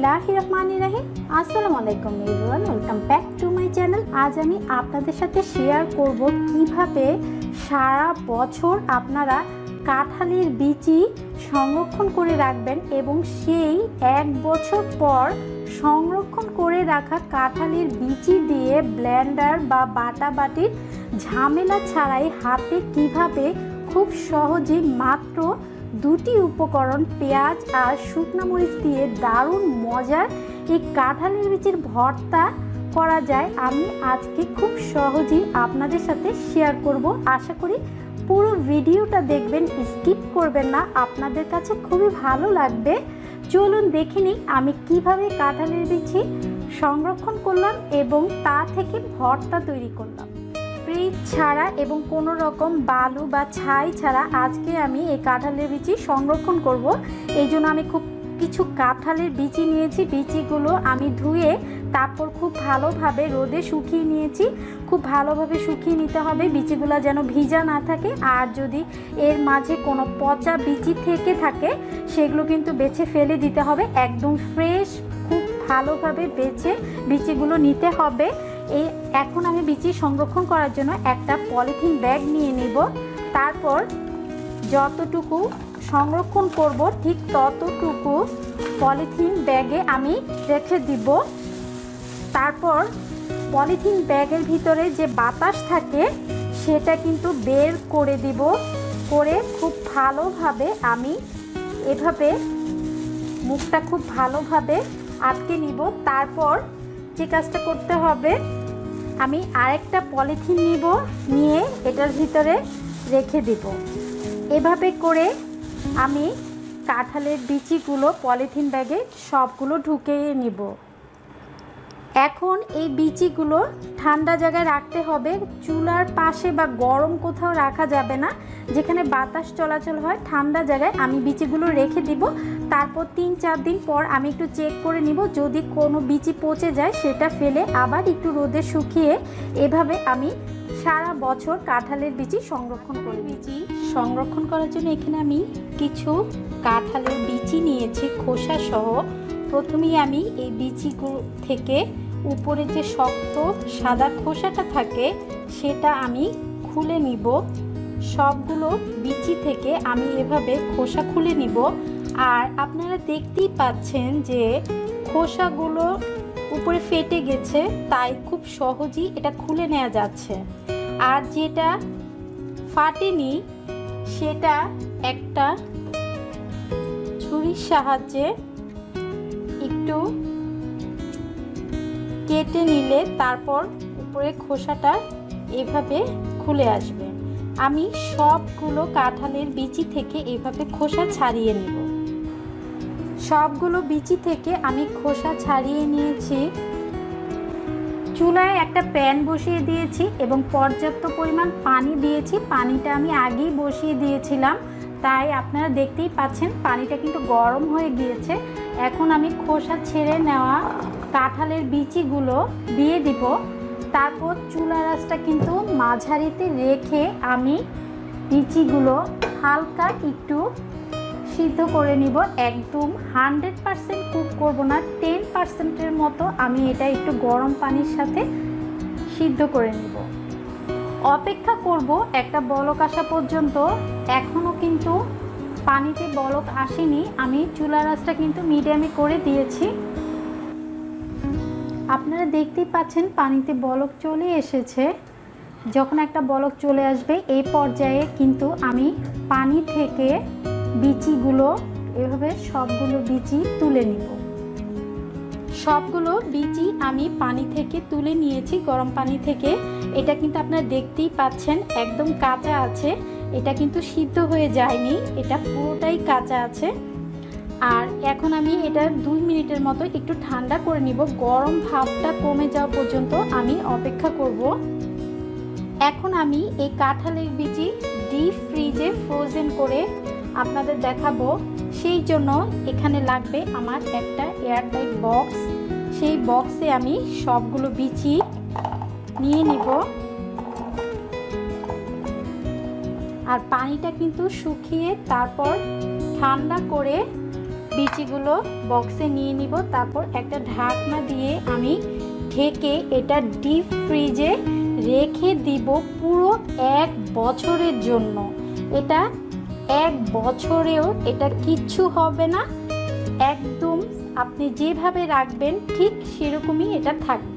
বিসমিল্লাহিররহমানিররহিম। আসসালামু আলাইকুম everyone, welcome back to my channel. আজ আমি আপনাদের সাথে শেয়ার করব কিভাবে সারা বছর আপনারা কাঁঠালের বিচি সংরক্ষণ করে রাখবেন এবং সেই এক বছর পর সংরক্ষণ করে রাখা কাঁঠালের বিচি দিয়ে ব্লেন্ডার বা বাটাবাটির ঝামেলা ছাড়াই হাতে কিভাবে খুব সহজে মাত্র দুটি উপকরণ পেঁয়াজ আর শুকনো মরিচ দিয়ে দারুণ মজার এই কাঁঠালের বিচির ভর্তা করা যায়, আমি আজকে খুব সহজেই আপনাদের সাথে শেয়ার করব। আশা করি পুরো ভিডিওটা দেখবেন, স্কিপ করবেন না, আপনাদের কাছে খুবই ভালো লাগবে। চলুন দেখে নিই আমি কিভাবে কাঁঠালের বিচি সংরক্ষণ করলাম এবং তা থেকে ভর্তা তৈরি করলাম। ফ্রিজ ছাড়া এবং কোনো রকম বালু বা ছাই ছাড়া আজকে আমি এই কাঁঠালের বিচি সংরক্ষণ করব। এই জন্য আমি খুব কিছু কাঁঠালের বিচি নিয়েছি। বিচিগুলো আমি ধুয়ে তারপর খুব ভালোভাবে রোদে শুকিয়ে নিয়েছি। খুব ভালোভাবে শুকিয়ে নিতে হবে, বিচিগুলো যেন ভিজা না থাকে। আর যদি এর মাঝে কোনো পচা বিচি থেকে থাকে সেগুলো কিন্তু বেছে ফেলে দিতে হবে। একদম ফ্রেশ খুব ভালোভাবে বেছে বিচিগুলো নিতে হবে। এখন আমি বিচি সংরক্ষণ করার জন্য একটা পলিথিন ব্যাগ নিয়ে নেব। তারপর যতটুকু সংরক্ষণ করব ঠিক ততটুকু পলিথিন ব্যাগে আমি রেখে দিব। তারপর পলিথিন ব্যাগের ভিতরে যে বাতাস থাকে সেটা কিন্তু বের করে দিব। করে খুব ভালোভাবে আমি এভাবে মুখটা খুব ভালোভাবে আটকে নিব। তারপর যে কাজটা করতে হবে, আমি আরেকটা পলিথিন নিব, নিয়ে এটার ভিতরে রেখে দিব। এভাবে করে আমি কাঁঠালের বিচিগুলো পলিথিন ব্যাগে সবগুলো ঢুকিয়ে নিব। এখন এই বিচিগুলো ঠান্ডা জায়গায় রাখতে হবে, চুলার পাশে বা গরম কোথাও রাখা যাবে না। যেখানে বাতাস চলাচল হয় ঠান্ডা জায়গায় আমি বিচিগুলো রেখে দিব। তারপর 3-4 দিন পর আমি একটু চেক করে নিব, যদি কোনো বিচি পচে যায় সেটা ফেলে আবার একটু রোদে শুকিয়ে এভাবে আমি সারা বছর কাঁঠালের বিচি সংরক্ষণ করি। বিচি সংরক্ষণ করার জন্য এখানে আমি কিছু কাঁঠালের বিচি নিয়েছি খোসা সহ। প্রথমেই আমি এই বিচিগুলো থেকে উপরে যে শক্ত সাদা খোসাটা থাকে সেটা আমি খুলে নিব। সবগুলো বিচি থেকে আমি এভাবে খোসা খুলে নিব। আর আপনারা দেখতেই পাচ্ছেন যে খোসাগুলো উপরে ফেটে গেছে, তাই খুব সহজেই এটা খুলে নেওয়া যাচ্ছে। আর যেটা ফাটেনি সেটা একটা ছুরির সাহায্যে একটু কেটে নিলে তারপর উপরে খোসাটা এভাবে খুলে আসবে। আমি সবগুলো কাঁঠালের বিচি থেকে এভাবে খোসা ছাড়িয়ে নেব। সবগুলো বিচি থেকে আমি খোসা ছাড়িয়ে নিয়েছি। চুলায় একটা প্যান বসিয়ে দিয়েছি এবং পর্যাপ্ত পরিমাণ পানি দিয়েছি। পানিটা আমি আগেই বসিয়ে দিয়েছিলাম, তাই আপনারা দেখতেই পাচ্ছেন পানিটা কিন্তু গরম হয়ে গিয়েছে। এখন আমি খোসা ছেড়ে নেওয়া কাঁঠালের বিচিগুলো দিয়ে দিব। তারপর চুলার আঁচটা কিন্তু মাঝারিতে রেখে আমি বিচিগুলো হালকা একটু সিদ্ধ করে নিব। একদম 100% কুক করব না, 10%-এর মতো আমি এটা একটু গরম পানির সাথে সিদ্ধ করে নিব। অপেক্ষা করব একটা বলক আসা পর্যন্ত। এখনও কিন্তু পানিতে বলক আসেনি। আমি চুলার আঁচটা কিন্তু মিডিয়ামে করে দিয়েছি। আপনারা দেখতেই পাচ্ছেন পানিতে বলক চলে এসেছে। যখন একটা বলক চলে আসবে এই পর্যায়ে কিন্তু আমি পানি থেকে বিচিগুলো এভাবে সবগুলো বিচি তুলে নিব। সবগুলো বিচি আমি পানি থেকে তুলে নিয়েছি, গরম পানি থেকে। এটা কিন্তু আপনারা দেখতেই পাচ্ছেন একদম কাঁচা আছে, এটা কিন্তু সিদ্ধ হয়ে যায়নি, এটা পুরোটাই কাঁচা আছে। আর এখন আমি এটা 2 মিনিটের মতো একটু ঠান্ডা করে নিব। গরম ভাবটা কমে যাওয়া পর্যন্ত আমি অপেক্ষা করব। এখন আমি এই কাঁঠালের বিচি ডিপ ফ্রিজে ফ্রোজেন করে আপনাদের দেখাবো। সেই জন্য এখানে লাগবে আমার একটা এয়ারটাইট বক্স। সেই বক্সে আমি সবগুলো বিচি নিয়ে নিব। আর পানিটা কিন্তু শুকিয়ে তারপর ঠান্ডা করে বিচিগুলো বক্সে নিয়ে নিব। তারপর একটা ঢাকনা দিয়ে আমি ঢেকে এটা ডিপ ফ্রিজে রেখে দিব পুরো 1 বছরের জন্য। এটা 1 বছরেও এটা কিচ্ছু হবে না, একদম আপনি যেভাবে রাখবেন ঠিক সেরকমই এটা থাকবে।